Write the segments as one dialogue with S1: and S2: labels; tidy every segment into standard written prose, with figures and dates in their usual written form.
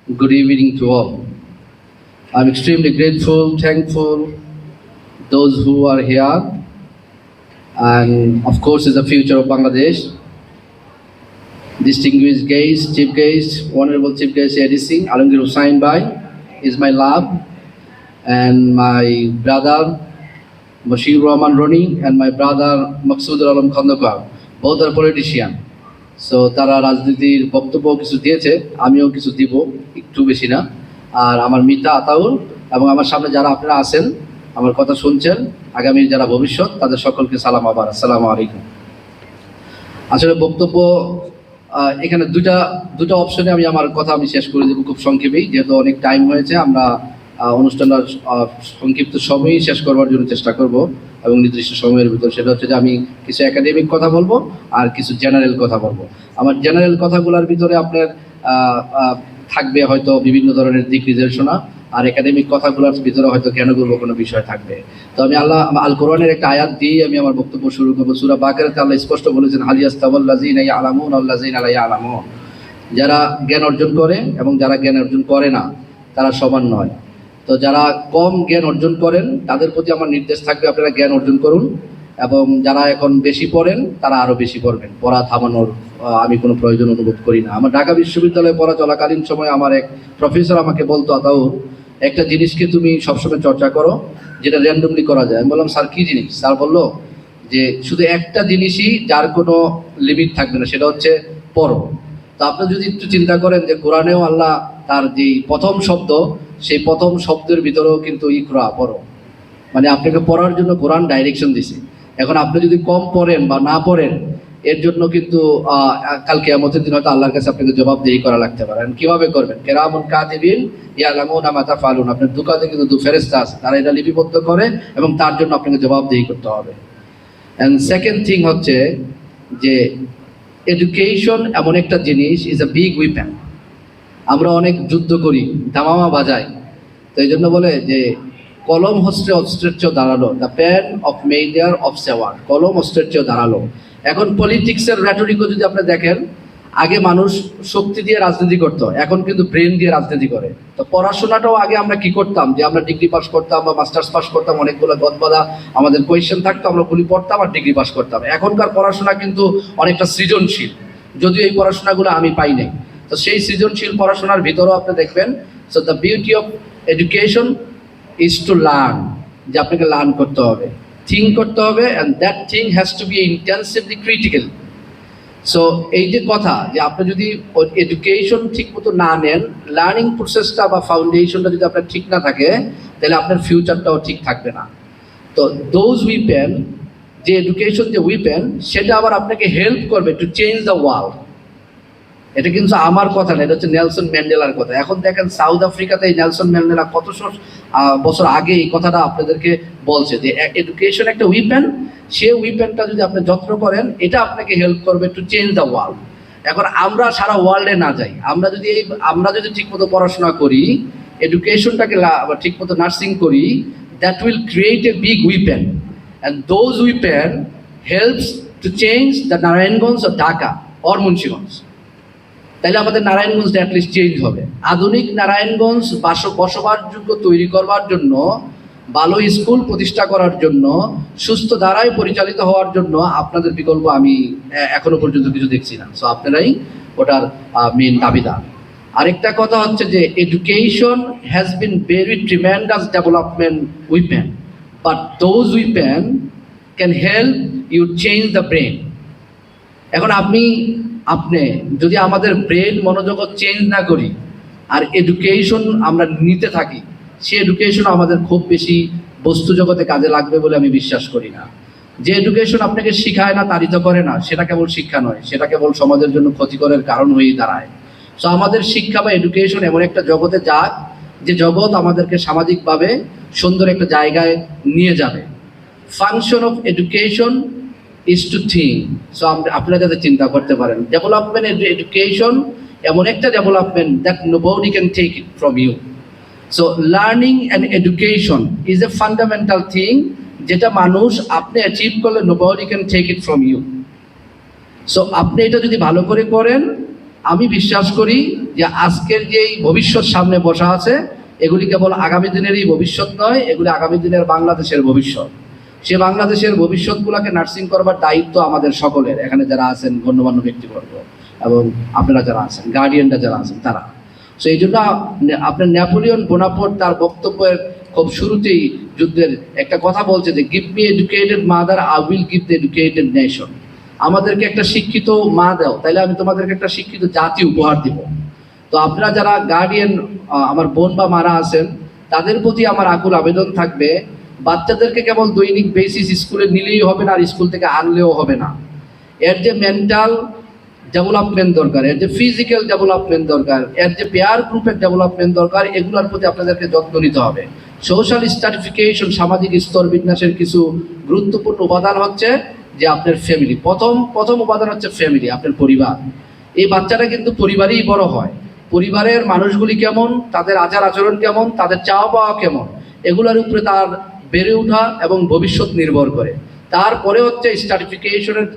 S1: Good evening to all. I'm extremely grateful, thankful those who are here, and of course, is the future of Bangladesh. Distinguished guest, chief guest, honorable chief guest AD Singh, Alangir Hussain Bhai is my love, and my brother Bashir Rahman Roni and my brother Maksud Alam Khandakar. Both are politician. So তারা রাজনীতির বক্তব্য কিছু দিয়েছে, আমিও কিছু দিব, একটু বেশি না। আর আমার মিতা আতাউল এবং আমার সামনে যারা আপনারা আছেন, আমার কথা শুনছেন, আগামীর যারা ভবিষ্যৎ, তাদের সকলকে সালাম আবার, আসসালামু আলাইকুম। আসলে বক্তব্য এখানে দুটা অপশনে আমি আমার কথা শেষ করে দেবো খুব সংক্ষেপেই, যেহেতু অনেক টাইম হয়েছে। আমরা অনুষ্ঠানটা সংক্ষিপ্ত সময়ই শেষ করবার জন্য চেষ্টা করব এবং নির্দিষ্ট সময়ের ভিতর। সেটা হচ্ছে যে আমি কিছু একাডেমিক কথা বলবো আর কিছু জেনারেল কথা বলবো। আমার জেনারেল কথাগুলোর ভিতরে আপনার থাকবে হয়তো বিভিন্ন ধরনের দিক নির্দেশনা, আর একাডেমিক কথাগুলোর ভিতরে হয়তো জ্ঞানগর্ব কোনো বিষয় থাকবে। তো আমি আল কোরআনের একটা আয়াত দিয়ে আমি আমার বক্তব্য শুরু করবো। সূরা বাকারাতে আল্লাহ স্পষ্ট বলেছেন, হাল ইয়াস্তাওয়াল্লাযীনা ইয়ালামুন ওয়াল্লাযীনা লা ইয়ালামুন। যারা জ্ঞান অর্জন করে এবং যারা জ্ঞান অর্জন করে না তারা সমান নয়। তো যারা কম জ্ঞান অর্জন করেন তাদের প্রতি আমার নির্দেশ থাকবে, আপনারা জ্ঞান অর্জন করুন, এবং যারা এখন বেশি পড়েন তারা আরও বেশি পড়বেন। পড়া থামানোর আমি কোনো প্রয়োজন অনুভব করি না। আমার ঢাকা বিশ্ববিদ্যালয়ে পড়া চলাকালীন সময় আমার এক প্রফেসর আমাকে বলতো, আতাউর, একটা জিনিসকে তুমি সবসময় চর্চা করো যেটা র্যান্ডমলি করা যায়। আমি বললাম, স্যার কী জিনিস? স্যার বললো যে শুধু একটা জিনিসই যার কোনো লিমিট থাকবে না, সেটা হচ্ছে পড়ো। তো আপনি যদি একটু চিন্তা করেন যে কোরআনেও আল্লাহ তার যেই প্রথম শব্দ, সেই প্রথম শব্দের ভিতরেও কিন্তু ইকরা, পড়ো, মানে আপনাকে পড়ার জন্য কোরআন ডাইরেকশন দিছে। এখন আপনি যদি কম পড়েন বা না পড়েন, এর জন্য কিন্তু কাল কিয়ামতের দিন হয়তো আল্লাহর কাছে আপনাকে জবাবদিহি করা লাগতে পারে। কিভাবে করবেন? কিরামুন কাতিবিন ইয়ালামুনা মা তাফআলুন। আপনার দুকাতে কিন্তু দু ফেরেশতা আছে, তারা এটা লিপিবদ্ধ করে এবং তার জন্য আপনাকে জবাবদিহি করতে হবে। অ্যান্ড সেকেন্ড থিং হচ্ছে যে এডুকেশন এমন একটা জিনিস, ইজ আ বিগ উইপেন। আমরা অনেক যুদ্ধ করি, দামামা বাজাই, তো এই জন্য বলে যে কলম হস্তে অস্ত্রের চেয়েও দাঁড়ালো, the pen of measure of sword. কলম অস্ত্রের চেয়েও দাঁড়ালো। এখন পলিটিক্সের র্যাটরিকও যদি আপনি দেখেন, আগে মানুষ শক্তি দিয়ে রাজনীতি করতো, এখন কিন্তু ব্রেন দিয়ে রাজনীতি করে। তো পড়াশোনাটাও আগে আমরা কি করতাম, যে আমরা ডিগ্রি পাস করতাম বা মাস্টার্স পাস করতাম, অনেকগুলো গদবাদা আমাদের কোয়েশ্চেন থাকতো, আমরা গুলি পড়তাম আর ডিগ্রি পাস করতাম। এখনকার পড়াশোনা কিন্তু অনেকটা সৃজনশীল, যদিও এই পড়াশোনাগুলো আমি পাই নাই। তো সেই সৃজনশীল পড়াশোনার ভিতরেও আপনি দেখবেন, so the beauty of education is to learn, যে আপনাকে লার্ন করতে হবে, থিঙ্ক করতে হবে, and that thing has to be intensively critical. So এই যে কথা, যে আপনি যদি এডুকেশন ঠিক মতো না নেন, লার্নিং প্রসেসটা বা ফাউন্ডেশনটা যদি আপনার ঠিক না থাকে, তাহলে আপনার ফিউচারটাও ঠিক থাকবে না। তো দোজ উইপেন, যে এডুকেশন যে উইপেন, সেটা আবার আপনাকে হেল্প করবে টু চেঞ্জ দ্য ওয়ার্ল্ড। এটা কিন্তু আমার কথা না, এটা হচ্ছে নেলসন ম্যান্ডেলার কথা। এখন দেখেন সাউথ আফ্রিকাতে এই নেলসন ম্যান্ডেলা কত বছর আগে এই কথাটা আপনাদেরকে বলছে যে এডুকেশন একটা উইপেন, সে উইপেনটা যদি আপনি যত্ন করেন, এটা আপনাকে হেল্প করবে টু চেঞ্জ দ্য ওয়ার্ল্ড। এখন আমরা সারা ওয়ার্ল্ডে না যাই, আমরা যদি ঠিকমতো পড়াশোনা করি, এডুকেশনটাকে ঠিকমতো নার্সিং করি, that will create a big weapon, and those weapon helps to change the Narayanganj of Dhaka or Munshiganj. তাহলে আমাদের নারায়ণগঞ্জটা অ্যাটলিস্ট চেঞ্জ হবে। আধুনিক নারায়ণগঞ্জ বসবাসযোগ্য তৈরি করবার জন্য, ভালো স্কুল প্রতিষ্ঠা করার জন্য, সুস্থ ধারায় পরিচালিত হওয়ার জন্য আপনাদের বিকল্প আমি এখনো পর্যন্ত কিছু দেখছি না। সো আপনারাই ওটার মেন দাবিদার। আরেকটা কথা হচ্ছে যে education has been very tremendous development weapon, but those weapon can help you change the brain. এখন আপনি যদি আমাদের ব্রেন মনোজগৎ চেঞ্জ না করি আর এডুকেশন আমরা নিতে থাকি, সে এডুকেশন আমাদের খুব বেশি বস্তু জগতে কাজে লাগবে বলে আমি বিশ্বাস করি না। যে এডুকেশন আপনাকে শিখায় না, তাড়িত করে না, সেটা কেবল শিক্ষা নয়, সেটা কেবল সমাজের জন্য ক্ষতিকরের কারণ হয়েই দাঁড়ায়। সো আমাদের শিক্ষা বা এডুকেশন এমন একটা জগতে যাক, যে জগৎ আমাদেরকে সামাজিকভাবে সুন্দর একটা জায়গায় নিয়ে যাবে। Function of education is to think. So আপনারা যাতে চিন্তা করতে পারেন, ডেভেলপমেন্ট এডুকেশন এমন একটা development that nobody can take it from you. So learning and education is a fundamental thing, যেটা মানুষ আপনি অ্যাচিভ করলে nobody can take it from you. So আপনি এটা যদি ভালো করে করেন, আমি বিশ্বাস করি যে আজকের যে ভবিষ্যৎ সামনে বসা আছে, এগুলি কেবল আগামী দিনেরই ভবিষ্যৎ নয়, এগুলি আগামী দিনের বাংলাদেশের ভবিষ্যৎ। সে বাংলাদেশের ভবিষ্যৎগুলোকে নার্সিং করবার দায়িত্ব আমাদের সকলের, এখানে যারা আছেন গণ্যমান্য ব্যক্তিবর্গ এবং আপনারা যারা আছেন, গার্ডিয়ানরা যারা আছেন, তারা। সো এই জন্য আপনার নেপোলিয়ন বোনাপার্ট তার বক্তব্যের খুব শুরুতেই যুদ্ধের একটা কথা বলছে যে give me educated mother, I will give the educated nation. আমাদেরকে একটা শিক্ষিত মা দাও, তাইলে আমি তোমাদেরকে একটা শিক্ষিত জাতি উপহার দিব। তো আপনারা যারা গার্ডিয়ান, আমার বোন বা মারা আছেন, তাদের প্রতি আমার আকুল আবেদন থাকবে, বাচ্চাদেরকে কেবল দৈনিক বেসিস স্কুলে নিলেই হবে না, আর স্কুল থেকে আনলেও হবে না। এর যে মেন্টাল ডেভেলপমেন্ট দরকার, এর যে ফিজিক্যাল ডেভেলপমেন্ট দরকার, এর যে পেয়ার গ্রুপের ডেভেলপমেন্ট দরকার, এগুলোর প্রতি আপনাদেরকে যত্ন নিতে হবে। সোশ্যাল স্ট্রাটিফিকেশন, সামাজিক স্তর বিন্যাসের কিছু গুরুত্বপূর্ণ উপাদান হচ্ছে যে আপনার ফ্যামিলি। প্রথম উপাদান হচ্ছে ফ্যামিলি, আপনার পরিবার। এই বাচ্চাটা কিন্তু পরিবারেই বড় হয়। পরিবারের মানুষগুলি কেমন, তাদের আচার আচরণ কেমন, তাদের চাওয়া পাওয়া কেমন, এগুলোর উপরে তার বেড়ে ওঠা এবং ভবিষ্যৎ নির্ভর করে। তারপরে হচ্ছে স্ট্রাটিফিকেশনের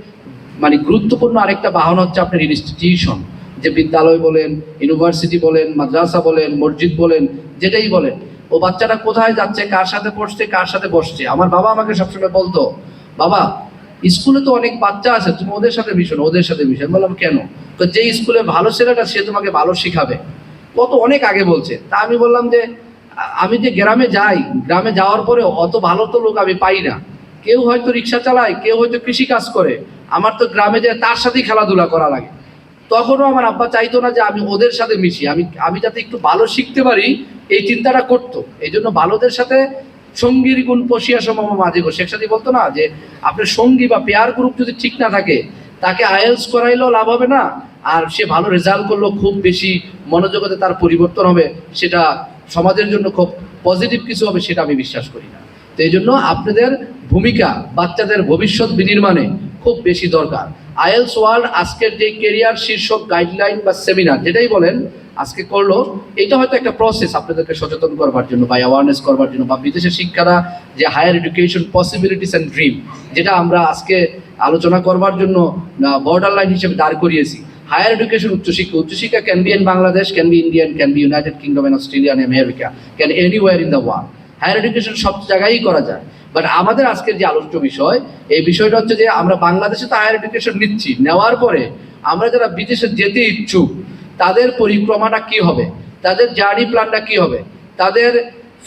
S1: মানে গুরুত্বপূর্ণ আরেকটা বাহন হচ্ছে আপনার ইনস্টিটিউশন, যে বিদ্যালয় বলেন, ইউনিভার্সিটি বলেন, মাদ্রাসা বলেন, মসজিদ বলেন, যেটাই বলেন। ও বাচ্চাটা কোথায় যাচ্ছে, কার সাথে পড়ছে, কার সাথে বসছে। আমার বাবা আমাকে সবসময় বলতো, বাবা স্কুলে তো অনেক বাচ্চা আছে, তুমি ওদের সাথে মিশো না, ওদের সাথে মিশো। আমি বললাম কেন? তো যে স্কুলে ভালো ছেলেটা সে তোমাকে ভালো শিখাবে। কত অনেক আগে বলছে। তা আমি বললাম যে আমি যে গ্রামে যাই, গ্রামে যাওয়ার পরে অত ভালো তো লোক আমি পাই না। কেউ হয়তো রিক্সা চালায়, কেউ হয়তো কৃষি কাজ করে, আমার তো গ্রামে যে তার সাথেই খেলাধুলা করা লাগে। তখনও আমার আব্বা চাইতো না যে আমি ওদের সাথে মিশি, আমি যাতে একটু ভালো শিখতে পারি, এই চিন্তাটা করতো। এই জন্য ভালোদের সাথে সঙ্গীর গুণ পশিয়া সমম মাঝে গো, শেখ সাদি বলতো না যে আপনার সঙ্গী বা পেয়ার গ্রুপ যদি ঠিক না থাকে, তাকে আইএলস করাইলেও লাভ হবে না, আর সে ভালো রেজাল্ট করলেও খুব বেশি মনোযোগতে তার পরিবর্তন হবে, সেটা সমাজের জন্য খুব পজিটিভ কিছু হবে, সেটা আমি বিশ্বাস করি না। তো এই জন্য আপনাদের ভূমিকা বাচ্চাদের ভবিষ্যৎ বিনির্মাণে খুব বেশি দরকার। আইএলস ওয়ার্ল্ড আজকের যে কেরিয়ার শীর্ষক গাইডলাইন বা সেমিনার যেটাই বলেন আজকে করলো, এটা হয়তো একটা প্রসেস আপনাদেরকে সচেতন করবার জন্য বা অ্যাওয়ারনেস করবার জন্য, বা বিদেশের শিক্ষারা যে higher education possibilities and dream, যেটা আমরা আজকে আলোচনা করবার জন্য বর্ডার লাইন হিসেবে দাঁড় করিয়েছি। হায়ার এডুকেশন, উচ্চশিক্ষা can be in Bangladesh, can be Indian, can be United Kingdom and Australia and America, can anywhere in the world. Higher education সব জায়গায়ই করা যায়। বাট আমাদের আজকের যে আলোচ্য বিষয়, এই বিষয়টা হচ্ছে যে আমরা বাংলাদেশে তো হায়ার এডুকেশন নিচ্ছি, নেওয়ার পরে আমরা যারা বিদেশে যেতে ইচ্ছুক, তাদের পরিক্রমাটা কি হবে, তাদের জার্নি প্ল্যানটা কি হবে, তাদের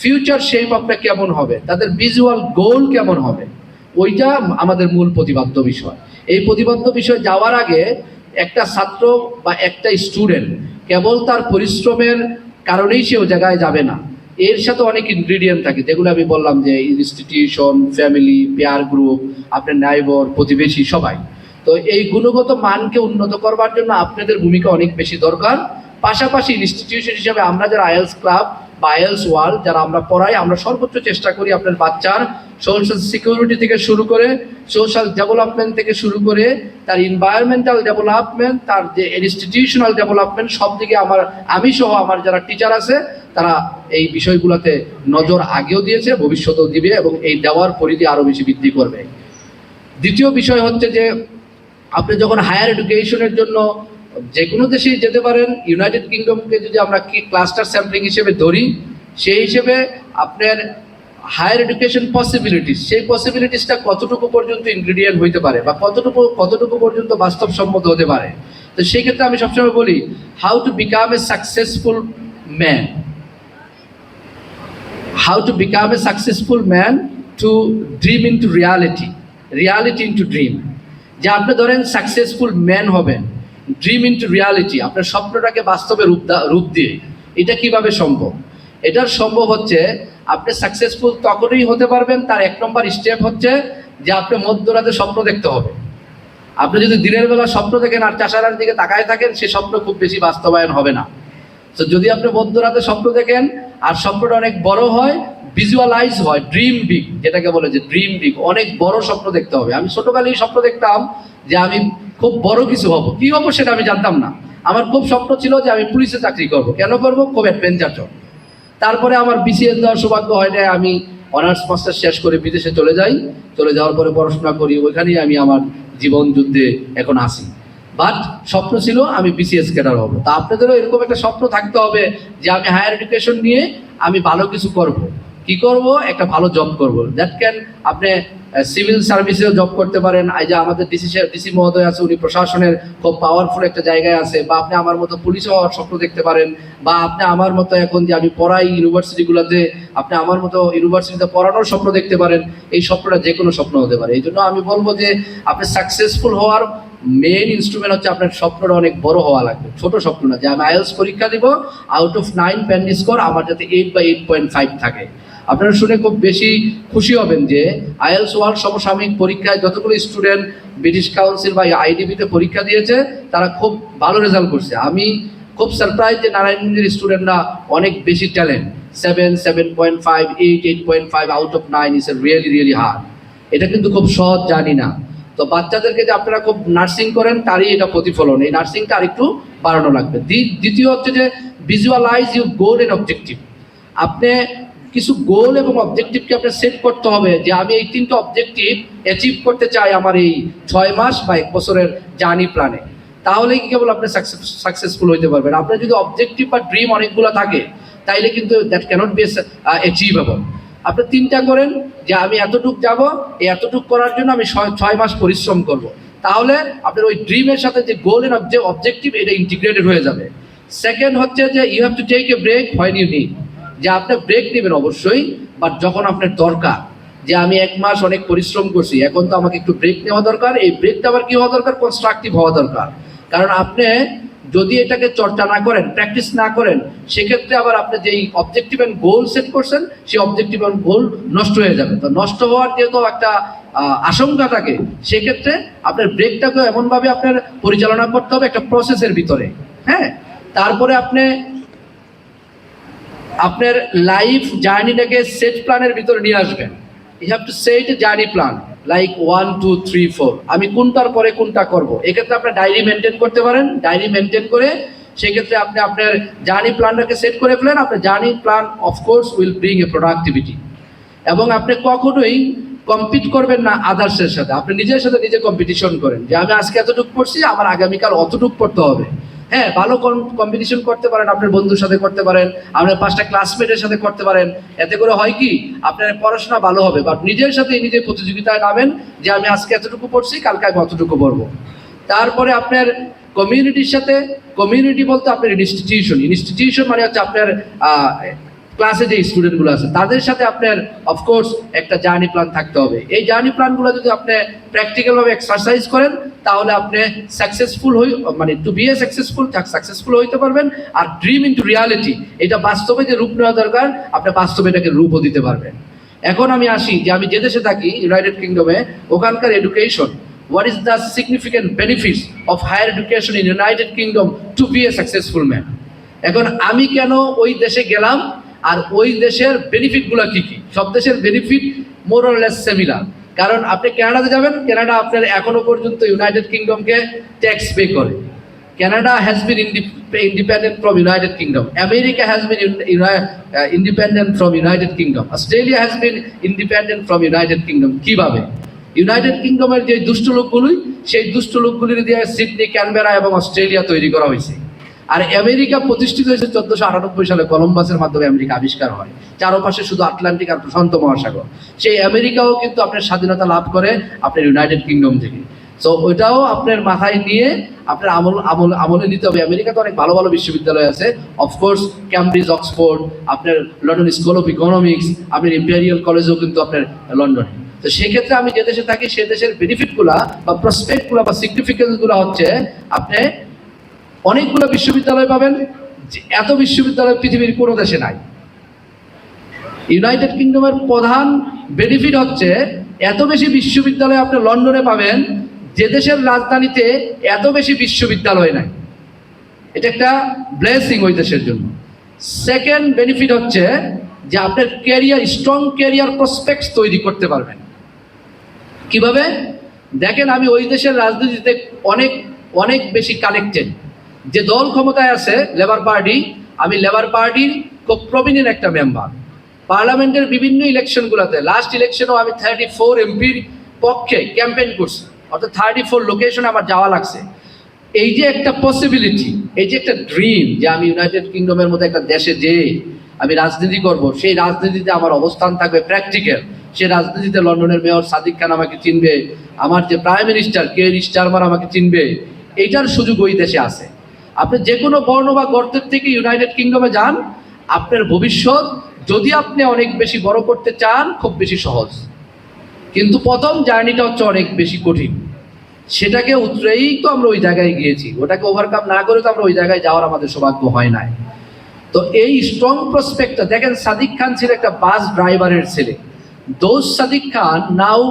S1: ফিউচার শেপ আপটা কেমন হবে, তাদের ভিজুয়াল গোল কেমন হবে, ওইটা আমাদের মূল প্রতিপাদ্য বিষয়। এই প্রতিপাদ্য বিষয় যাওয়ার আগে একটা ছাত্র বা একটা স্টুডেন্ট কেবল তার পরিশ্রমের কারণেই সে ও জায়গায় যাবে না, এর সাথে অনেক ইনগ্রিডিয়েন্ট থাকে, যেগুলো আমি বললাম যে ইনস্টিটিউশন, ফ্যামিলি, পেয়ার গ্রুপ, আপনার নাইবর, প্রতিবেশী, সবাই। তো এই গুণগত মানকে উন্নত করবার জন্য আপনাদের ভূমিকা অনেক বেশি দরকার। পাশাপাশি ইনস্টিটিউশন হিসেবে আমরা যারা আইএলস ক্লাব বা আইএলস ওয়ার্ল্ড যারা আমরা পড়াই, আমরা সর্বোচ্চ চেষ্টা করি আপনার বাচ্চার সোশ্যাল সিকিউরিটি থেকে শুরু করে, সোশ্যাল ডেভেলপমেন্ট থেকে শুরু করে, তার এনভায়রনমেন্টাল ডেভেলপমেন্ট, তার যে ইনস্টিটিউশনাল ডেভেলপমেন্ট, সব দিকে আমি সহ আমার যারা টিচার আছে তারা এই বিষয়গুলোতে নজর আগেও দিয়েছে, ভবিষ্যতেও দিবে, এবং এই দেওয়ার পরিধি আরও বেশি বৃদ্ধি করবে। দ্বিতীয় বিষয় হচ্ছে যে আপনি যখন হায়ার এডুকেশনের জন্য যে কোনো দেশেই যেতে পারেন, ইউনাইটেড কিংডমকে যদি আমরা ক্লাস্টার স্যাম্পলিং হিসেবে ধরি, সেই হিসেবে আপনার হায়ার এডুকেশন পসিবিলিটিস, সেই পসিবিলিটিসটা কতটুকু পর্যন্ত ইনগ্রিডিয়েন্ট হইতে পারে বা কতটুকু পর্যন্ত বাস্তবসম্মত হতে পারে। তো সেই ক্ষেত্রে আমি সবসময় বলি, how to become a successful man, how to become a successful man to dream into reality, reality into dream। যে আপনি ধরেন সাকসেসফুল ম্যান হবেন, ড্রিম ইন্টু রিয়ালিটি, আপনার স্বপ্নটাকে বাস্তবে রূপ দিয়ে, এটা কিভাবে সম্ভব? এটার সম্ভব হচ্ছে আপনি সাকসেসফুল তখনই হতে পারবেন, তার এক নম্বর স্টেপ হচ্ছে যে আপনি মধ্যরাতে স্বপ্ন দেখতে হবে। আপনি যদি দিনের বেলা স্বপ্ন দেখেন আর চাষারার দিকে তাকায় থাকেন, সে স্বপ্ন খুব বেশি বাস্তবায়ন হবে না। তো যদি আপনি মধ্যরাতে স্বপ্ন দেখেন আর স্বপ্নটা অনেক বড় হয়, ভিজুয়ালাইজ হয়, ড্রিম বিগ, যেটাকে বলে যে ড্রিম বিগ, অনেক বড় স্বপ্ন দেখতে হবে। আমি ছোটকালেই স্বপ্ন দেখতাম যে আমি খুব বড় কিছু হব, কি হবো সেটা আমি জানতাম না। আমার খুব স্বপ্ন ছিল যে আমি পুলিশে চাকরি করব। কেন করব? খুব অ্যাডভেঞ্চার জন্য। তারপরে আমার বিসিএস দেওয়ার সৌভাগ্য হয় না, আমি অনার্স মাস্টার্স শেষ করে বিদেশে চলে যাই। চলে যাওয়ার পরে পড়াশোনা করি, ওইখানেই আমি আমার জীবন যুদ্ধে এখন আসি। বাট স্বপ্ন ছিল আমি বিসিএস ক্যাডার হব। তা আপনাদেরও এরকম একটা স্বপ্ন থাকতে হবে যে আমি হায়ার এডুকেশন নিয়ে আমি ভালো কিছু করব। কি করব? একটা ভালো জব করব। দ্যাট ক্যান আপনি সিভিল সার্ভিসেও জব করতে পারেন। এই যে আমাদের ডিসি মহোদয় আছে, উনি প্রশাসনের খুব পাওয়ারফুল একটা জায়গায় আছে। বা আপনি আমার মতো পুলিশ হওয়ার স্বপ্ন দেখতে পারেন, বা আপনি আমার মতো এখন যে আমি পড়াই ইউনিভার্সিটিগুলোতে, আপনি আমার মতো ইউনিভার্সিটিতে পড়ানোর স্বপ্ন দেখতে পারেন। এই স্বপ্নটা যে কোনো স্বপ্ন হতে পারে। এই জন্য আমি বলবো যে আপনি সাকসেসফুল হওয়ার মেইন ইনস্ট্রুমেন্ট হচ্ছে আপনার স্বপ্নটা অনেক বড় হওয়া লাগবে, ছোট স্বপ্ন না যে আমি আইএলস পরীক্ষা দিব, আউট অফ 9 প্যান স্কোর আমার যাতে 8 বা 8.5 থাকে। আপনারা শুনে খুব বেশি খুশি হবেন যে আইএলস ওয়ার্ল্ড সমসাময়িক পরীক্ষায় যতগুলো স্টুডেন্ট ব্রিটিশ কাউন্সিল বা আইডিবিতে পরীক্ষা দিয়েছে তারা খুব ভালো রেজাল্ট করছে। আমি খুব সারপ্রাইজ যে নারায়ণগঞ্জের স্টুডেন্টরা অনেক বেশি talent. 7, 7.5, 8, 8.5 out of 9 is really hard. এটা কিন্তু খুব সহজ জানি না। তো বাচ্চাদেরকে যে আপনারা খুব নার্সিং করেন তারই এটা প্রতিফলন। এই নার্সিংটা আরেকটু বাড়ানো লাগবে। দ্বিতীয় হচ্ছে যে visualize your goal and objective. আপনি কিছু গোল এবং অবজেক্টিভকে আপনার সেট করতে হবে যে আমি এই 3টা অবজেক্টিভ অ্যাচিভ করতে চাই আমার এই 6 মাস বা 1 বছরের জার্নি প্ল্যানে। তাহলেই কি কেবল আপনি সাকসেসফুল হইতে পারবেন। আপনার যদি অবজেক্টিভ বা ড্রিম অনেকগুলো থাকে তাইলে কিন্তু দ্যাট ক্যানট বি অ্যাচিভেবল। আপনি 3টা করেন যে আমি এতটুক যাব, এই এতটুক করার জন্য আমি 6 মাস পরিশ্রম করব। তাহলে আপনার ওই ড্রিমের সাথে যে গোল এন্ড অবজেক্টিভ এটা ইন্টিগ্রেটেড হয়ে যাবে। সেকেন্ড হচ্ছে যে you have to take a break when you need. যে আপনি ব্রেক নেবেন অবশ্যই, বাট যখন আপনার দরকার। যে আমি 1 মাস অনেক পরিশ্রম করছি, এখন তো আমাকে একটু ব্রেক নেওয়া দরকার। এই ব্রেকটা আবার কি হওয়া দরকার? কনস্ট্রাকটিভ হওয়া দরকার। কারণ আপনি যদি এটাকে চর্চা না করেন, প্র্যাকটিস না করেন, সেক্ষেত্রে আবার আপনি যেই অবজেক্টিভ অ্যান্ড গোল সেট করছেন সেই অবজেক্টিভ অ্যান্ড গোল নষ্ট হয়ে যাবে। তো নষ্ট হওয়ার যেহেতু একটা আশঙ্কা থাকে, সেক্ষেত্রে আপনার ব্রেকটাকে এমনভাবে আপনার পরিচালনা করতে হবে একটা প্রসেসের ভিতরে। হ্যাঁ, তারপরে আপনার লাইফ জার্নিটাকে সেট প্ল্যানের ভিতরে নিয়ে আসবেন। You have to set a journey plan like 1, 2, 3, 4। আমি কোনটার পরে কোনটা করব। এক্ষেত্রে আপনার ডায়েরি মেনটেন করতে পারেন। ডায়েরি মেনটেন করে সেক্ষেত্রে আপনি আপনার জার্নি প্ল্যানটাকে সেট করে ফেলেন। আপনার journey plan of course will bring a productivity. এবং আপনি কখনোই কম্পিট করবেন না আদার্সের সাথে। আপনি নিজের সাথে নিজে কম্পিটিশন করেন যে আমি আজকে এতটুকু পড়ছি, আমার আগামীকাল অতটুকু পড়তে হবে। হ্যাঁ, ভালো কম্পিটিশন করতে পারেন, আপনার বন্ধুর সাথে করতে পারেন, আপনার 5টা ক্লাসমেটের সাথে করতে পারেন। এতে করে হয় কি আপনার পড়াশোনা ভালো হবে। বাট নিজের সাথে নিজে প্রতিযোগিতায় নামেন যে আমি আজকে এতটুকু পড়ছি, কালকে আমি অতটুকু পড়বো। তারপরে আপনার কমিউনিটির সাথে, কমিউনিটি বলতে আপনার ইনস্টিটিউশন মানে হচ্ছে আপনার ক্লাসে যে স্টুডেন্টগুলো আছে তাদের সাথে আপনার অফকোর্স একটা জার্নি প্ল্যান থাকতে হবে। এই জার্নি প্ল্যানগুলো যদি আপনি প্র্যাকটিক্যালভাবে এক্সারসাইজ করেন তাহলে আপনি সাকসেসফুল মানে টু বি এ সাকসেসফুল হইতে পারবেন। আর ড্রিম ইনটু রিয়ালিটি, এটা বাস্তবে যে রূপ নেওয়া দরকার আপনি বাস্তবে এটাকে রূপও দিতে পারবেন। এখন আমি আসি যে আমি যে দেশে থাকি ইউনাইটেড কিংডমে, ওখানকার education, what is the significant benefits of higher education in United Kingdom to be a successful man? এখন আমি কেন ওই দেশে গেলাম আর ওই দেশের বেনিফিটগুলো কি কি? সব দেশের benefit more or less similar. কারণ আপনি কানাডাতে যাবেন, কানাডা আপনার এখনো পর্যন্ত ইউনাইটেড কিংডমকে ট্যাক্স পে করে। Canada has been independent from United Kingdom. America has been independent from United Kingdom. Australia has been independent from United Kingdom. কিভাবে? ইউনাইটেড কিংডমের যে দুষ্ট লোকগুলোই, সেই দুষ্ট লোকগুলির দিয়ে সিডনি, ক্যানবেরা এবং অস্ট্রেলিয়া তৈরি করা হয়েছে। আর আমেরিকা প্রতিষ্ঠিত হয়েছে 1498 সালে, কলম্বাসের মাধ্যমে আমেরিকা আবিষ্কার হয়। চারপাশে শুধু আটলান্টিক আর প্রশান্ত মহাসাগর। সেই আমেরিকাও কিন্তু আপনার স্বাধীনতা লাভ করে আপনার ইউনাইটেড কিংডম থেকে। সো ওইটাও আপনার মাথায় নিয়ে আপনার আমলে নিতে হবে। আমেরিকাতে অনেক ভালো ভালো বিশ্ববিদ্যালয় আছে, অফকোর্স ক্যামব্রিজ, অক্সফোর্ড, আপনার লন্ডন স্কুল অফ ইকোনমিক্স, আপনার ইম্পেরিয়াল কলেজও কিন্তু আপনার লন্ডনে। তো সেক্ষেত্রে আমি যে দেশে থাকি সে দেশের বেনিফিটগুলা বা প্রসপেক্টগুলো বা সিগনিফিকেন্সগুলো হচ্ছে আপনি অনেকগুলো বিশ্ববিদ্যালয় পাবেন, এত বিশ্ববিদ্যালয় পৃথিবীর কোনো দেশে নাই। ইউনাইটেড কিংডমের প্রধান বেনিফিট হচ্ছে এত বেশি বিশ্ববিদ্যালয় আপনি লন্ডনে পাবেন, যে দেশের রাজধানীতে এত বেশি বিশ্ববিদ্যালয় নাই। এটা একটা ব্লেসিং ওই দেশের জন্য। সেকেন্ড বেনিফিট হচ্ছে যে আপনার স্ট্রং ক্যারিয়ার প্রসপেক্টস তৈরি করতে পারবেন। কিভাবে? দেখেন, আমি ওই দেশের রাজনীতিতে অনেক বেশি কানেক্টেড। যে দল ক্ষমতায় আছে লেবার পার্টি, আমি লেবার পার্টির খুব প্রমিনেন্ট একটা মেম্বার। পার্লামেন্টের বিভিন্ন ইলেকশনগুলোতে, লাস্ট ইলেকশনেও আমি 34 এমপির পক্ষে ক্যাম্পেইন করছি, অর্থাৎ 34 লোকেশনে আমার যাওয়া লাগছে। এই যে একটা পসিবিলিটি, এই যে একটা ড্রিম যে আমি ইউনাইটেড কিংডমের মতো একটা দেশে যে আমি রাজনীতি করব, সেই রাজনীতিতে আমার অবস্থান থাকবে প্র্যাকটিক্যাল, সেই রাজনীতিতে লন্ডনের মেয়র সাদিক খান আমাকে চিনবে, আমার যে প্রাইম মিনিস্টার কেয়ার স্টারমার আমাকে চিনবে, এইটার সুযোগ ওই দেশে আছে। আপনি যে কোনো বর্ণ বা গর্তের থেকে ইউনাইটেড কিংডমে যান, আপনার ভবিষ্যৎ যদি আপনি অনেক বেশি বড় করতে চান খুব বেশি সহজ, কিন্তু প্রথম জার্নিটা হচ্ছে অনেক বেশি কঠিন। সেটাকে উতরেই তো আমরা ওই জায়গায় গিয়েছি, ওটাকে ওভারকাম না করে তো আমরা ওই জায়গায় যাওয়ার আমাদের সৌভাগ্য হয় নাই। তো এই স্ট্রং প্রসপেক্টটা দেখেন, সাদিক খান ছিল একটা বাস ড্রাইভারের ছেলে। Those Sadiq Khan now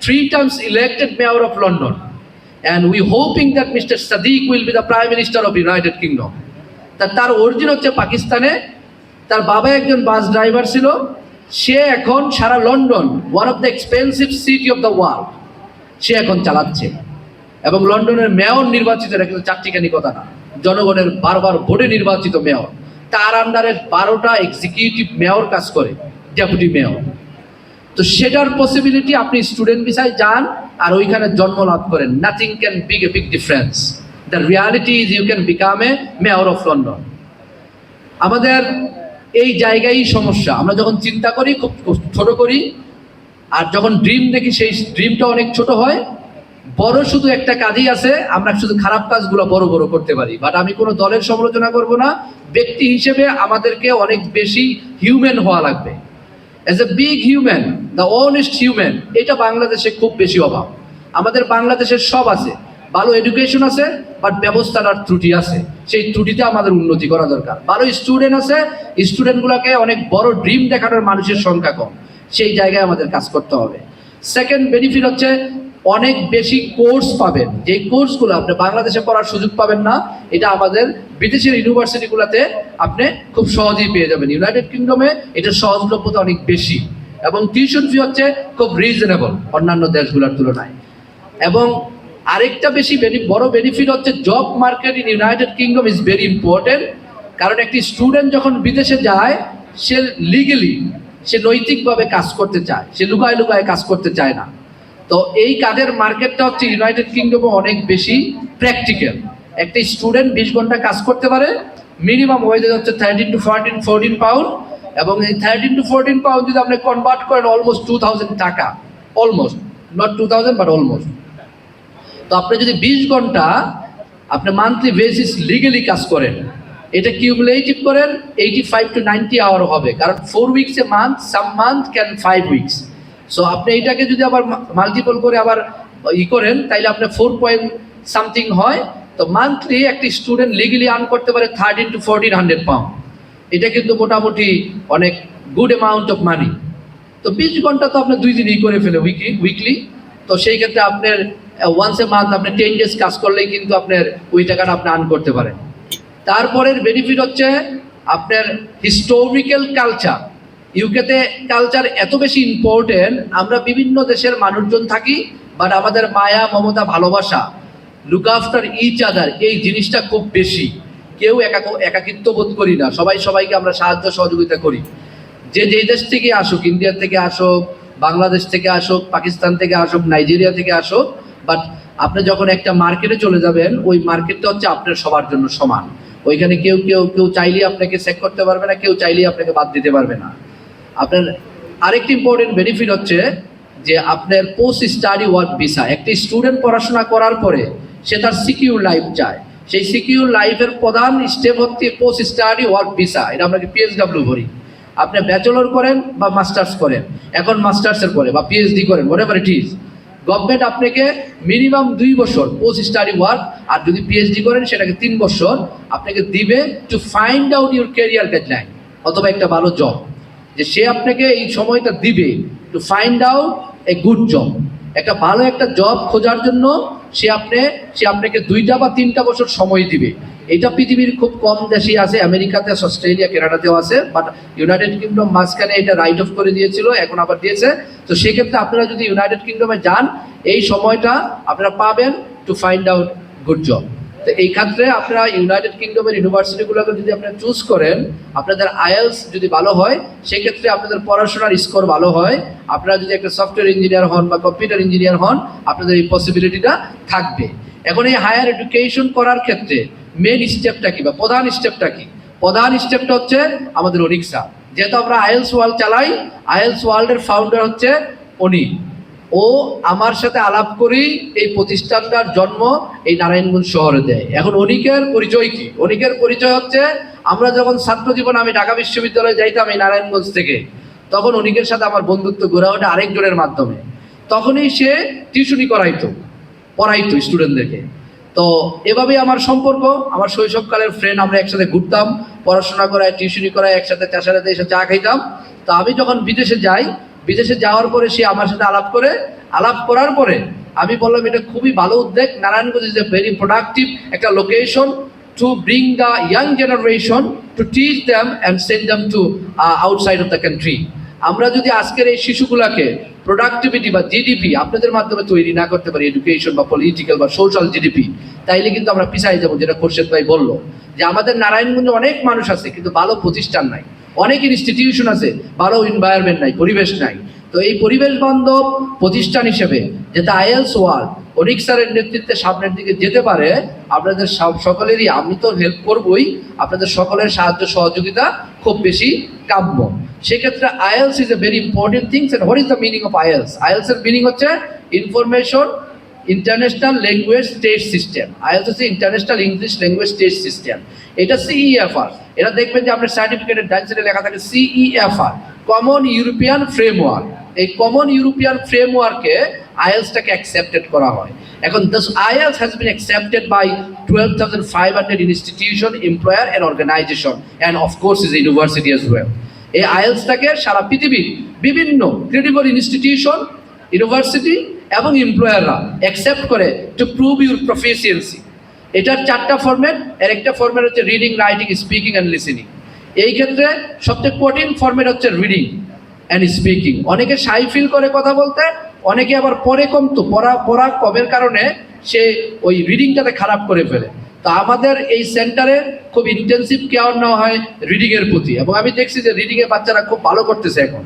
S1: 3 times elected mayor of London, and we hoping that Mr. Sadiq will be the Prime Minister of United Kingdom. তার অরিজিন হচ্ছে পাকিস্তানে, তার বাবা একজন বাস ড্রাইভার ছিল, সে এখন সারা London, one of the expensive city of the world, সে এখন চালাচ্ছে। এবং লন্ডনের মেয়র নির্বাচিত, এটা কিন্তু চারটিখানি কথা না, জনগণের বারবার ভোটে নির্বাচিত মেয়র। তার আন্ডারে 12টা এক্সিকিউটিভ মেয়র কাজ করে, ডেপুটি মেয়র। তো সেটার পসিবিলিটি, আপনি স্টুডেন্ট ভিসায় যান আর ওইখানে জন্ম লাভ করেন, nothing can big a big difference. The reality is you can become a mayor of London. আমাদের এই জায়গায় সমস্যা, আমরা যখন চিন্তা করি খুব ছোট করি, আর যখন ড্রিম দেখি সেই ড্রিমটা অনেক ছোট হয়। বড় শুধু একটা কাজই আছে, আমরা শুধু খারাপ কাজগুলো বড় বড় করতে পারি। বাট আমি কোনো দলের সমালোচনা করব না, ব্যক্তি হিসেবে আমাদেরকে অনেক বেশি হিউম্যান হওয়া লাগবে। As a big human, the honest human, এটা বাংলাদেশে খুব বেশি অভাব। আমাদের বাংলাদেশের সব আছে, ভালো এডুকেশন আছে, বাট ব্যবস্থাটার ত্রুটি আছে, সেই ত্রুটিতে আমাদের উন্নতি করা দরকার। ভালো স্টুডেন্ট আছে, স্টুডেন্টগুলোকে অনেক বড় ড্রিম দেখানোর মানুষের সংখ্যা কম, সেই জায়গায় আমাদের কাজ করতে হবে। সেকেন্ড বেনিফিট হচ্ছে অনেক বেশি কোর্স পাবেন, যে কোর্সগুলো আপনি বাংলাদেশে পড়ার সুযোগ পাবেন না, এটা আমাদের বিদেশের ইউনিভার্সিটিগুলোতে আপনি খুব সহজেই পেয়ে যাবেন। ইউনাইটেড কিংডমে এটার সহজলভ্যতা অনেক বেশি, এবং টিউশন ফি হচ্ছে খুব রিজনেবল অন্যান্য দেশগুলোর তুলনায়। এবং আরেকটা বেশি বড় বেনিফিট হচ্ছে job market in United kingdom is very important. কারণ একটি স্টুডেন্ট যখন বিদেশে যায়, সে লিগেলি, সে নৈতিকভাবে কাজ করতে চায়, সে লুকায় লুকায় কাজ করতে চায় না। তো এই কাজের মার্কেটটা হচ্ছে ইউনাইটেড কিংডমে অনেক বেশি প্র্যাকটিক্যাল। একটা স্টুডেন্ট 20 ঘন্টা কাজ করতে পারে, মিনিমাম ওয়েজেস হচ্ছে 13 to 14 পাউন্ড, এবং এই 13 to 14 পাউন্ড যদি আপনি কনভার্ট করেন অলমোস্ট 2000 টাকা, অলমোস্ট, নট 2000 বাট অলমোস্ট। তো আপনি যদি 20 ঘন্টা আপনি মান্থলি বেসিস লিগেলি কাজ করেন, এটা কিউমুলেটিভ করেন 85 to 90 আওয়ার হবে, কারণ 4 weeks a month, some month can 5 weeks. So আপনি এইটাকে যদি আবার মাল্টিপল করে আবার করেন, তাইলে আপনার 4 পয়েন্ট সামথিং হয়। তো মান্থলি একটি স্টুডেন্ট লিগেলি আর্ন করতে পারে 13 to 1400 পাউন্ড। এটা কিন্তু মোটামুটি অনেক গুড অ্যামাউন্ট অফ মানি। তো 20 ঘন্টা তো আপনি 2 দিনই করে ফেলে উইকলি। তো সেই ক্ষেত্রে আপনার ওয়ান্স এ মান্থ আপনি 10 ডেজ কাজ করলেই কিন্তু আপনার ওই টাকাটা আপনি আর্ন করতে পারেন। তারপরের বেনিফিট হচ্ছে আপনার হিস্টোরিক্যাল কালচার। ইউকেতে কালচার এত বেশি ইম্পর্টেন্ট, আমরা বিভিন্ন দেশের মানুষজন থাকি, বাট আমাদের মায়া, মমতা, ভালোবাসা, লুক আফটার ইচ আদার, এই জিনিসটা খুব বেশি। কেউ একাকিত্ব বোধ করি না, সবাই সবাইকে আমরা সাহায্য সহযোগিতা করি। যে যেই দেশ থেকে আসুক, ইন্ডিয়া থেকে আসুক, বাংলাদেশ থেকে আসুক, পাকিস্তান থেকে আসুক, নাইজেরিয়া থেকে আসুক, বাট আপনি যখন একটা মার্কেটে চলে যাবেন, ওই মার্কেটটা হচ্ছে আপনার সবার জন্য সমান। ওইখানে কেউ চাইলেই আপনাকে চেক করতে পারবে না, কেউ চাইলেই আপনাকে বাদ দিতে পারবে না। আপনার আরেকটি ইম্পর্টেন্ট বেনিফিট হচ্ছে যে আপনার পোস্ট স্টাডি ওয়ার্ক ভিসা। একটি স্টুডেন্ট পড়াশোনা করার পরে সে তার সিকিউর লাইফ চায়, সেই সিকিউর লাইফের প্রধান স্টেপ হচ্ছে পোস্ট স্টাডি ওয়ার্ক ভিসা। এটা আমরা PSW বলি। আপনি ব্যাচেলর করেন বা মাস্টার্স করেন, এখন মাস্টার্সের পরে বা PhD করেন, হোয়াটএভার ইট ইজ, গভর্নমেন্ট আপনাকে মিনিমাম 2 বছর পোস্ট স্টাডি ওয়ার্ক, আর যদি PhD করেন সেটাকে 3 বছর আপনাকে দিবে to find out your career guideline, অথবা একটা ভালো জব। যে সে আপনাকে এই সময়টা দিবে to find out a good job, একটা ভালো একটা জব খোঁজার জন্য সে আপনাকে 2টা বা 3টা বছর সময় দিবে। এটা পৃথিবীর খুব কম দেশেই আছে, আমেরিকাতে, অস্ট্রেলিয়া, কানাডাতেও আছে, বাট ইউনাইটেড কিংডম মাঝখানে এটা রাইট অফ করে দিয়েছিল, এখন আবার দিয়েছে। তো সেক্ষেত্রে আপনারা যদি ইউনাইটেড কিংডমে যান, এই সময়টা আপনারা পাবেন to find out good job. তো এই ক্ষেত্রে আপনারা ইউনাইটেড কিংডমের ইউনিভার্সিটিগুলোকে যদি আপনারা চুজ করেন, আপনাদের আইএলস যদি ভালো হয়, সেক্ষেত্রে আপনাদের পড়াশোনার স্কোর ভালো হয়। আপনারা যদি একটা সফটওয়্যার ইঞ্জিনিয়ার হন বা কম্পিউটার ইঞ্জিনিয়ার হন, আপনাদের এই পসিবিলিটিটা থাকবে। এখন এই হায়ার এডুকেশন করার ক্ষেত্রে মেন স্টেপটা কি বা প্রধান স্টেপটা কি? প্রধান স্টেপটা হচ্ছে আমাদের অনিক স্যার। যেহেতু আমরা আইএলস ওয়ার্ল্ড চালাই, আইএলস ওয়ার্ল্ডের ফাউন্ডার হচ্ছে অনিক। ও আমার সাথে আলাপ করি এই প্রতিষ্ঠানটার জন্ম এই নারায়ণগঞ্জ শহরে দেয়। এখন অনিকের পরিচয় কি? অনিকের পরিচয় হচ্ছে, আমরা যখন ছাত্র জীবন আমি ঢাকা বিশ্ববিদ্যালয়ে যাইতাম এই নারায়ণগঞ্জ থেকে, তখন অনিকের সাথে আমার বন্ধুত্ব গড়ে ওঠে আরেকজনের মাধ্যমে। তখনই সে টিউশনি পড়াইতো স্টুডেন্টদেরকে। তো এভাবেই আমার সম্পর্ক, আমার শৈশবকালের ফ্রেন্ড, আমরা একসাথে ঘুরতাম, পড়াশোনা করায়, টিউশনি করায়, একসাথে চাষারাতে এসে চা খাইতাম। তো আমি যখন বিদেশে যাওয়ার পরে সে আমার সাথে আলাপ করার পরে আমি বললাম, এটা খুবই ভালো উদ্যোগ। Narayanganj is a very productive একটা location to bring the young generation to teach them and send them to outside of the country. আমরা যদি আজকের এই শিশুগুলাকে প্রোডাক্টিভিটি বা জিডিপি আপনাদের মাধ্যমে তৈরি না করতে পারি, এডুকেশন বা পলিটিক্যাল বা সোশ্যাল জিডিপি, তাইলে কিন্তু আমরা পিছাই যাবো। যেটা খোরশেদ ভাই বললো যে আমাদের নারায়ণগঞ্জে অনেক মানুষ আছে কিন্তু ভালো প্রতিষ্ঠান নাই, অনেক ইনস্টিটিউশন আছে, ভালো এনভায়রনমেন্ট নাই, পরিবেশ নাই। তো এই পরিবেশ বান্ধব প্রতিষ্ঠান হিসেবে যাতে আইএলস ওয়ার্ল্ড অনিক স্যারের নেতৃত্বে সামনের দিকে যেতে পারে, আপনাদের সকলেরই, আমি তো হেল্প করবই, আপনাদের সকলের সাহায্য সহযোগিতা খুব বেশি কাম্য। সেক্ষেত্রে IELTS is a very important things. And what is the meaning of IELTS? IELTS এর মিনিং হচ্ছে information international language test system. IELTS হচ্ছে international English language test system. এটা সিইএফআর। এটা দেখবেন যে আপনার সার্টিফিকেটের ডান সাইডে লেখা থাকে সিইএফআর, কমন ইউরোপিয়ান ফ্রেমওয়ার্ক। এই কমন ইউরোপিয়ান ফ্রেমওয়ার্কে আইএলসটাকে অ্যাকসেপ্টেড করা হয়। এখন this IELTS has been accepted by 12,500 institution, employer and organization, and of course is university as well. এই আইএলসটাকে সারা পৃথিবীর বিভিন্ন ক্রেডিবল ইনস্টিটিউশন, ইউনিভার্সিটি এবং এমপ্লয়াররা অ্যাকসেপ্ট করে টু প্রুভ ইউর প্রফিসিয়েন্সি। এটার 4টা ফরম্যাট। এর একটা ফরম্যাট হচ্ছে reading, writing, speaking and listening. এই ক্ষেত্রে সবচেয়ে কঠিন ফরম্যাট হচ্ছে রিডিং অ্যান্ড স্পিকিং। অনেকে শাই ফিল করে কথা বলতে, অনেকে আবার পরে কমতো, পড়া কমের কারণে সে ওই রিডিংটাতে খারাপ করে ফেলে। তো আমাদের এই সেন্টারে খুব ইন্টেন্সিভ কেয়ার নেওয়া হয় রিডিংয়ের প্রতি, এবং আমি দেখছি যে রিডিংয়ে বাচ্চারা খুব ভালো করতেছে এখন।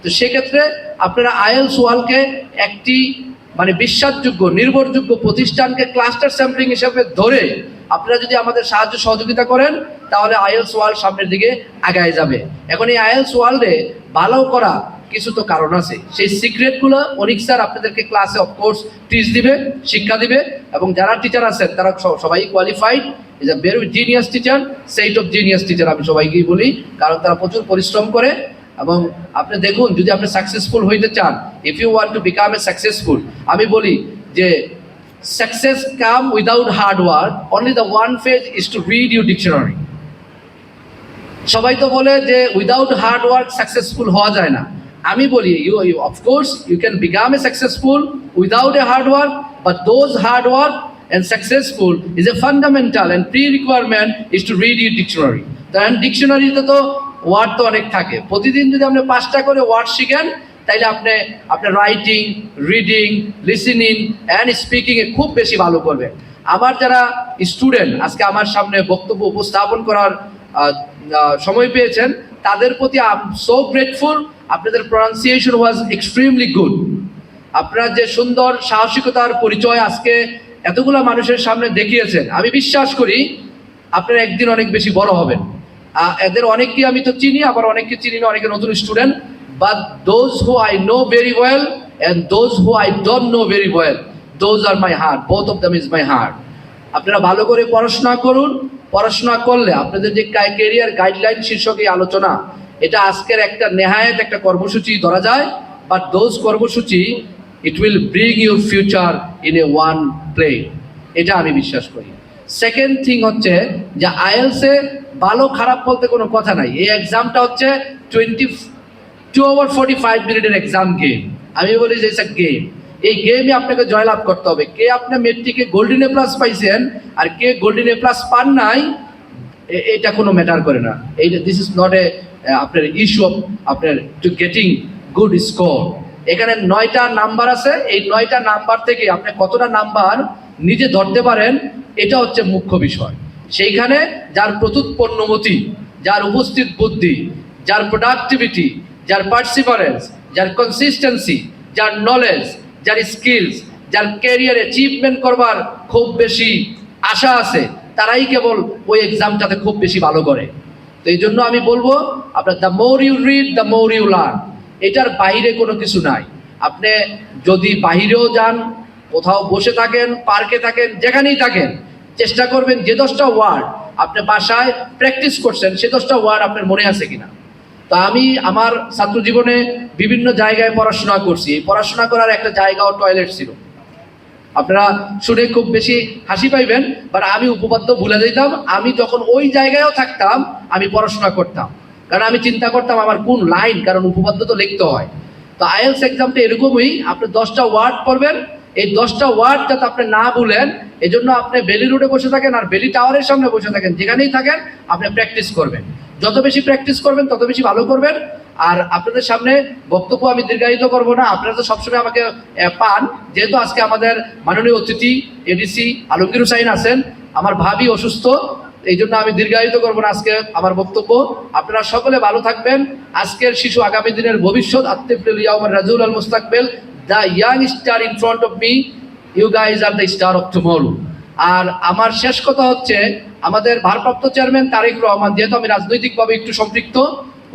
S1: তো সেক্ষেত্রে আপনারা আইএলস ওয়ার্ল্ডকে একটি মানে বিশ্বাসযোগ্য, নির্ভরযোগ্য প্রতিষ্ঠানকে ক্লাস্টার স্যাম্পলিং হিসেবে ধরে আপনারা যদি আমাদের সাহায্য সহযোগিতা করেন, তাহলে আইএলস ওয়ার্ল্ড সামনের দিকে আগায় যাবে। এখন এই আইএলস ওয়ার্ল্ডে ভালো করা কিছু তো কারণ আছে, সেই সিক্রেটগুলো অনিক স্যার আপনাদেরকে ক্লাসে অফকোর্স টিচ দিবে, শিক্ষা দিবে। এবং যারা টিচার আছেন তারা সবাই qualified, is a very genius teacher, set of genius teacher আমি সবাইকেই বলি, কারণ তারা প্রচুর পরিশ্রম করে। এবং আপনি দেখুন, যদি আপনি সাকসেসফুল হইতে চান, if you want to become a successful, আমি বলি যে success come without hard work, only the one phase is to read your dictionary. সবাই তো বলে যে উইদাউট হার্ড ওয়ার্ক সাকসেসফুল হওয়া যায় না। আমি বলি you of course you can become a successful without a hard work, but those hard work and successful is a fundamental and pre-requirement is to read your dictionary. কারণ ডিকশনারিতে তো word তো অনেক থাকে। প্রতিদিন যদি আপনি 5টা করে ওয়ার্ড শিখেন, তাইলে আপনার রাইটিং, রিডিং, লিসেনিং অ্যান্ড স্পিকিংয়ে খুব বেশি ভালো করবে। আমার যারা স্টুডেন্ট আজকে আমার সামনে বক্তব্য উপস্থাপন করার সময় পেয়েছেন, তাদের প্রতি আই এম সো গ্রেটফুল। আপনাদের প্রনাউন্সিয়েশন ওয়াজ এক্সট্রিমলি গুড। আপনারা যে সুন্দর সাহসিকতার পরিচয় আজকে এতগুলো মানুষের সামনে দেখিয়েছেন, আমি বিশ্বাস করি আপনারা একদিন অনেক বেশি বড় হবেন। এদের অনেককে আমি তো চিনি, আবার অনেককে চিনি না, অনেকে নতুন student. But those who I know very well and those who I don't know very well, those are my heart, both of them is my heart. আপনারা ভালো করে পড়াশোনা করুন। পড়াশোনা করলে আপনাদের যে ক্যারিয়ার গাইডলাইন শীর্ষক এই আলোচনা, এটা আজকের একটা নেহায়েত একটা কর্মসূচি ধরা যায়, বাট দোজ কর্মসূচি it will bring your future in a one play, এটা আমি বিশ্বাস করি। সেকেন্ড থিং হচ্ছে যে আইএলসে ভালো খারাপ বলতে কোনো কথা নাই। এই এক্সামটা হচ্ছে 2 hour 45 মিনিটের এক্সাম গেম। আমি বলি যে ইটস আ গেম। এই গেমে আপনাকে জয়লাভ করতে হবে। কে আপনি মেট্রিকে গোল্ডেন এ প্লাস পাইছেন আর কে গোল্ডেন এ প্লাস পান নাই, এটা কোনো ম্যাটার করে না। দিস ইজ নট এ আপনার ইস্যু অফ আপনার টু গেটিং গুড স্কোর। এখানে 9টা নাম্বার আছে, এই 9টা নাম্বার থেকে আপনি কতটা নাম্বার নিজে ধরতে পারেন, এটা হচ্ছে মুখ্য বিষয়। সেইখানে যার প্রত্যুৎপন্নমতি, যার উপস্থিত বুদ্ধি, যার প্রোডাক্টিভিটি, যার পার্সিভারেন্স, যার কনসিস্টেন্সি, যার নলেজ, যার স্কিলস, যার ক্যারিয়ার অ্যাচিভমেন্ট করবার খুব বেশি আশা আছে, তারাই কেবল ওই এক্সামটাতে খুব বেশি ভালো করে। তো এই জন্য আমি বলবো, আপনার the more you read the more you learn, এটার বাইরে কোনো কিছু নাই। আপনি যদি বাহিরেও যান, কোথাও বসে থাকেন, পার্কে থাকেন, যেখানেই থাকেন, চেষ্টা করবেন যে 10টা ওয়ার্ড আপনি বাসায় প্র্যাকটিস করছেন সে 10টা ওয়ার্ড আপনার মনে আছে কিনা। তো আমি আমার ছাত্র জীবনে বিভিন্ন জায়গায় পড়াশোনা করছি। এই পড়াশোনা করার একটা জায়গাও টয়লেট ছিল। আপনারা শুনে খুব বেশি হাসি পাইবেন, বাট আমি উপপাদ্য ভুলে যেতাম। আমি যখন ওই জায়গায়ও থাকতাম আমি পড়াশোনা করতাম, কারণ আমি চিন্তা করতাম আমার কোন লাইন, কারণ উপপাদ্য তো লিখতে হয়। তো আইএলস এক্সামটা এরকমই, আপনি 10টা ওয়ার্ড পড়বেন, এই 10টা ওয়ার্ড যাতে আপনি না ভুলেন এই জন্য আপনি বেলি রোডে বসে থাকেন আর বেলি টাওয়ারের সামনে বসে থাকেন, যেখানেই থাকেন আপনি প্র্যাকটিস করবেন। যত বেশি প্র্যাকটিস করবেন তত বেশি ভালো করবেন। আর আপনাদের সামনে বক্তব্য আমি দীর্ঘায়িত করব না, আপনারা তো সবসময় আমাকে পান। যেহেতু আজকে আমাদের মাননীয় অতিথি এডিসি আলমগীর হুসাইন আছেন, আমার ভাবি অসুস্থ, এই জন্য আমি দীর্ঘায়িত করবো না আজকে আমার বক্তব্য। আপনারা সকলে ভালো থাকবেন। আজকের শিশু আগামী দিনের ভবিষ্যৎ। আত্তিফুল ইয়াউমার রাজুল আল মুস্তাকবিল, the young star in front of me, you guys are the star of tomorrow. আর আমার শেষ কথা হচ্ছে, আমাদের ভারপ্রাপ্ত চেয়ারম্যান তারেক রহমান, যেহেতু আমি রাজনৈতিকভাবে একটু সম্পৃক্ত,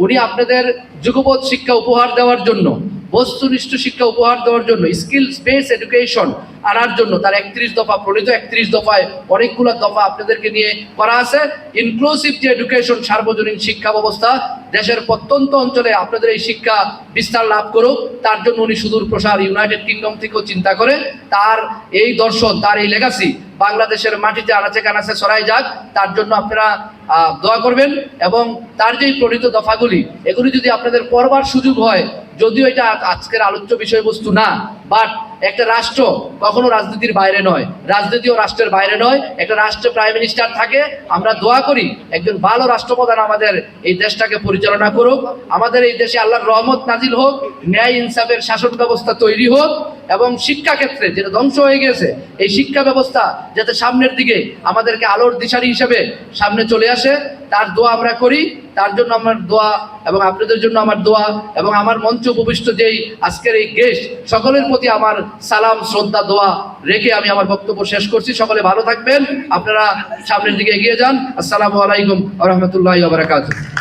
S1: উনি আপনাদের যুগপৎ শিক্ষা উপহার দেওয়ার জন্য, বস্তুনিষ্ঠ শিক্ষা উপহার দেওয়ার জন্য, স্কিলস বেস এডুকেশন আনার জন্য তার 31 দফা প্রণীত, 31 দফায় অনেকগুলো দফা আপনাদেরকে নিয়ে করা আছে। ইনক্লুসিভ যে এডুকেশন, সার্বজনীন শিক্ষা ব্যবস্থা দেশের প্রত্যন্ত অঞ্চলে আপনাদের এই শিক্ষা বিস্তার লাভ করুক, তার জন্য উনি সুদূর প্রসার ইউনাইটেড কিংডম থেকেও চিন্তা করে তার এই দর্শন, তার এই লেগাসি বাংলাদেশের মাটিতে আনাচে কানাচে ছড়াই যাক, তার জন্য আপনারা দোয়া করবেন। এবং তার যেই প্রণীত দফাগুলি, এগুলি যদি আপনাদের পড়বার সুযোগ হয়, যদিও এটা আজকের আলোচ্য বিষয়বস্তু না, বাট একটা রাষ্ট্র কখনো রাজনীতির বাইরে নয়, রাজনীতিও রাষ্ট্রের বাইরে নয়। একটা রাষ্ট্রে প্রাইম মিনিস্টার থাকে, আমরা দোয়া করি একজন ভালো রাষ্ট্রপ্রধান আমাদের এই দেশটাকে পরিচালনা করুক, আমাদের এই দেশে আল্লাহর রহমত নাজিল হোক, ন্যায় ইনসাফের শাসন ব্যবস্থা তৈরি হোক, এবং শিক্ষা ক্ষেত্রে যেটা ধ্বংস হয়ে গেছে এই শিক্ষা ব্যবস্থা যাতে সামনের দিকে আমাদেরকে আলোর দিশারি হিসেবে সামনে চলে আসে, তার দোয়া আমরা করি। তার জন্য আমার দোয়া এবং আপনাদের জন্য আমার দোয়া, এবং আমার মঞ্চ উপবিষ্ট যেই আজকের এই গেস্ট, সকলের প্রতি আমার সালাম, শ্রদ্ধা, দোয়া রেখে আমি আমার বক্তব্য শেষ করছি। সকলে ভালো থাকবেন, আপনারা সামনের দিকে এগিয়ে যান। আসসালামু আলাইকুম ওয়া রাহমাতুল্লাহি ওয়া বারাকাতুহু।